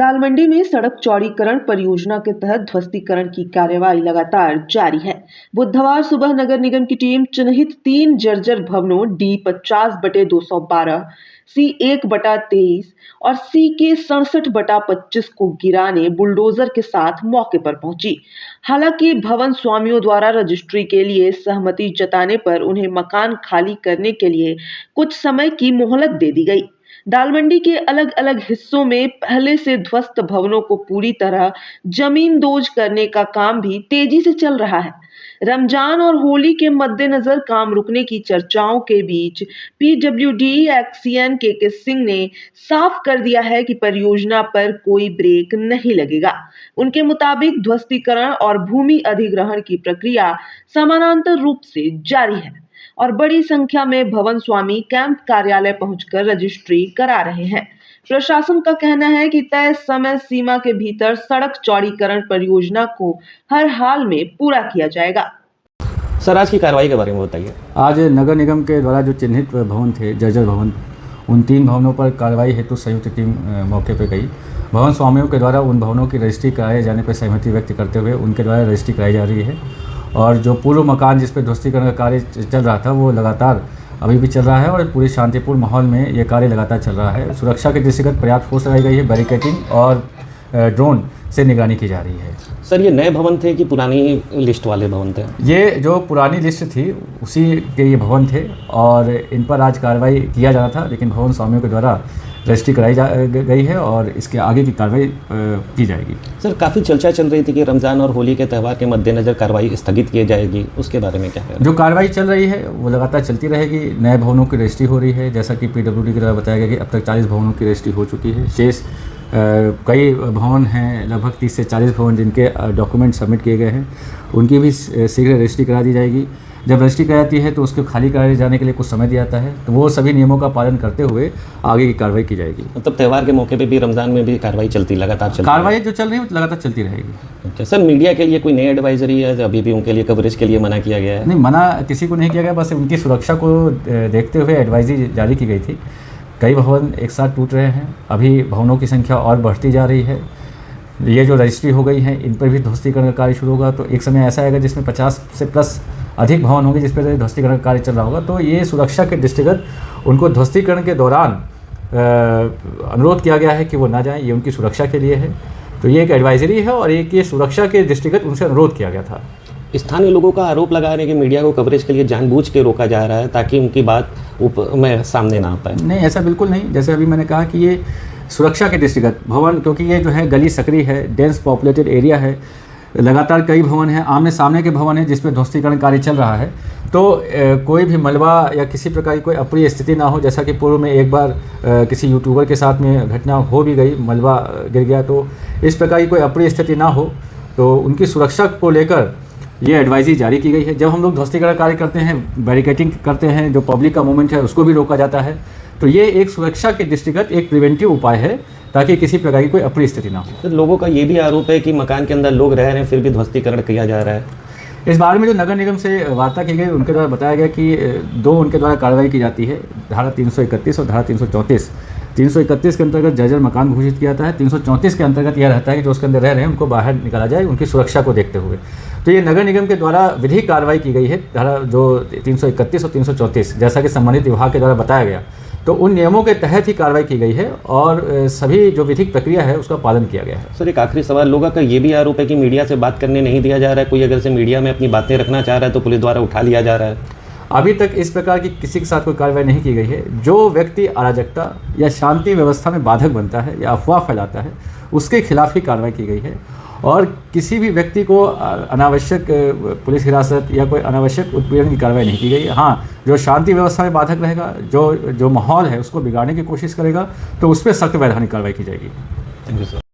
दालमंडी में सड़क चौड़ीकरण परियोजना के तहत ध्वस्तीकरण की कार्यवाही लगातार जारी है। बुधवार सुबह नगर निगम की टीम चिन्हित 3 जर्जर भवनों D50/212, C1/23 और CK67/25 को गिराने बुलडोजर के साथ मौके पर पहुंची। हालांकि भवन स्वामियों द्वारा रजिस्ट्री के लिए सहमति जताने पर उन्हें मकान खाली करने के लिए कुछ समय की मोहलत दे दी गई। दालमंडी के अलग अलग हिस्सों में पहले से ध्वस्त भवनों को पूरी तरह जमींदोज करने का काम भी तेजी से चल रहा है। रमजान और होली के मद्देनजर काम रुकने की चर्चाओं के बीच PWD एक्सियन के सिंह ने साफ कर दिया है कि परियोजना पर कोई ब्रेक नहीं लगेगा। उनके मुताबिक ध्वस्तीकरण और भूमि अधिग्रहण की प्रक्रिया समानांतर रूप से जारी है और बड़ी संख्या में भवन स्वामी कैंप कार्यालय पहुंचकर रजिस्ट्री करा रहे हैं। प्रशासन का कहना है कि तय समय सीमा के भीतर सड़क चौड़ीकरण परियोजना को हर हाल में पूरा किया जाएगा। सर, आज की कार्रवाई के बारे में बताइए। आज नगर निगम के द्वारा जो चिन्हित भवन थे, जर्जर भवन, उन 3 भवनों पर कार्रवाई हेतु संयुक्त टीम मौके पर गई। भवन स्वामियों के द्वारा उन भवनों की रजिस्ट्री कराए जाने पर सहमति व्यक्त करते हुए उनके द्वारा रजिस्ट्री कराई जा रही है और जो पूर्व मकान जिस पर ध्वस्तीकरण का कार्य चल रहा था वो लगातार अभी भी चल रहा है और पूरे शांतिपूर्ण माहौल में ये कार्य लगातार चल रहा है। सुरक्षा के दृष्टिगत पर्याप्त फोर्स लगाई गई है, बैरिकेडिंग और ड्रोन से निगरानी की जा रही है। सर, ये नए भवन थे कि पुरानी लिस्ट वाले भवन थे? ये जो पुरानी लिस्ट थी उसी के ये भवन थे और इन पर आज कार्रवाई किया जाना था, लेकिन भवन स्वामियों के द्वारा रजिस्ट्री कराई गई है और इसके आगे की कार्रवाई की जाएगी। सर, काफ़ी चर्चा चल रही थी कि रमज़ान और होली के त्यौहार के मद्देनज़र कार्रवाई स्थगित की जाएगी, उसके बारे में क्या है? जो कार्रवाई चल रही है वो लगातार चलती रहेगी। नए भवनों की रजिस्ट्री हो रही है, जैसा कि PWD के द्वारा बताया गया कि अब तक 40 भवनों की रजिस्ट्री हो चुकी है। शेष कई भवन हैं, लगभग 30 से 40 भवन जिनके डॉक्यूमेंट सबमिट किए गए हैं, उनकी भी शीघ्र रजिस्ट्री करा दी जाएगी। जब रजिस्ट्री कराती है तो उसको खाली कराए जाने के लिए कुछ समय दिया जाता है, तो वो सभी नियमों का पालन करते हुए आगे की कार्रवाई की जाएगी। मतलब त्यौहार के मौके पे भी, रमज़ान में भी कार्रवाई लगातार चलती कार्रवाई जो चल रही है लगातार चलती रहेगी। अच्छा सर, मीडिया के लिए कोई नई एडवाइजरी है? अभी भी उनके लिए कवरेज के लिए मना किया गया है? नहीं, मना किसी को नहीं किया गया, बस उनकी सुरक्षा को देखते हुए एडवाइजरी जारी की गई थी। कई भवन एक साथ टूट रहे हैं, अभी भवनों की संख्या और बढ़ती जा रही है। ये जो रजिस्ट्री हो गई है इन पर भी ध्वस्तीकरण का कार्य शुरू होगा, तो एक समय ऐसा आएगा जिसमें 50 से प्लस अधिक भवन होंगे जिस पर ध्वस्तीकरण का कार्य चल रहा होगा। तो ये सुरक्षा के दृष्टिगत उनको ध्वस्तीकरण के दौरान अनुरोध किया गया है कि वो ना जाएं, ये उनकी सुरक्षा के लिए है। तो ये एक एडवाइजरी है और एक ये सुरक्षा के दृष्टिगत उनसे अनुरोध किया गया था। स्थानीय लोगों का आरोप लगा रहे हैं कि मीडिया को कवरेज के लिए जानबूझ के रोका जा रहा है ताकि उनकी बात में सामने ना आ पाए। नहीं, ऐसा बिल्कुल नहीं। जैसे अभी मैंने कहा कि ये सुरक्षा के दृष्टिगत भवन, क्योंकि ये जो है गली सकरी है, डेंस पॉपुलेटेड एरिया है, लगातार कई भवन हैं, आमने सामने के भवन हैं जिसमें ध्वस्तीकरण कार्य चल रहा है, तो कोई भी मलबा या किसी प्रकार की कोई अप्रिय स्थिति ना हो। जैसा कि पूर्व में एक बार किसी यूट्यूबर के साथ में घटना हो भी गई, मलबा गिर गया, तो इस प्रकार की कोई अप्रिय स्थिति ना हो, तो उनकी सुरक्षा को लेकर ये एडवाइजरी जारी की गई है। जब हम लोग ध्वस्तीकरण कार्य करते हैं, बैरिकेडिंग करते हैं, जो पब्लिक का मूवमेंट है उसको भी रोका जाता है, तो ये एक सुरक्षा के दृष्टिगत एक प्रिवेंटिव उपाय है ताकि किसी प्रकार की कोई अप्रिय स्थिति ना हो। तो लोगों का ये भी आरोप है कि मकान के अंदर लोग रह रहे हैं फिर भी ध्वस्तीकरण किया जा रहा है। इस बारे में जो नगर निगम से वार्ता की गई उनके द्वारा बताया गया कि 2 उनके द्वारा कार्रवाई की जाती है, धारा 331 और धारा 334। 331 के अंतर्गत जर्जर मकान घोषित किया जाता है, 334 के अंतर्गत यह रहता है कि जो उसके अंदर रह रहे हैं उनको बाहर निकाला जाए उनकी सुरक्षा को देखते हुए। तो ये नगर निगम के द्वारा विधिक कार्रवाई की गई है, धारा जो 331 और 334, जैसा कि संबंधित विभाग के द्वारा बताया गया, तो उन नियमों के तहत ही कार्रवाई की गई है और सभी जो विधिक प्रक्रिया है उसका पालन किया गया है। सर, एक आखिरी सवाल, लोगों का ये भी आरोप है कि मीडिया से बात करने नहीं दिया जा रहा है, कोई अगर से मीडिया में अपनी बातें रखना चाह रहा है तो पुलिस द्वारा उठा लिया जा रहा है। अभी तक इस प्रकार की किसी के साथ कोई कार्रवाई नहीं की गई है। जो व्यक्ति अराजकता या शांति व्यवस्था में बाधक बनता है या अफवाह फैलाता है उसके खिलाफ ही कार्रवाई की गई है और किसी भी व्यक्ति को अनावश्यक पुलिस हिरासत या कोई अनावश्यक उत्पीड़न की कार्रवाई नहीं की गई। हाँ, जो शांति व्यवस्था में बाधक रहेगा, जो माहौल है उसको बिगाड़ने की कोशिश करेगा, तो उस पर सख्त वैधानिक कार्रवाई की जाएगी। Thank you sir.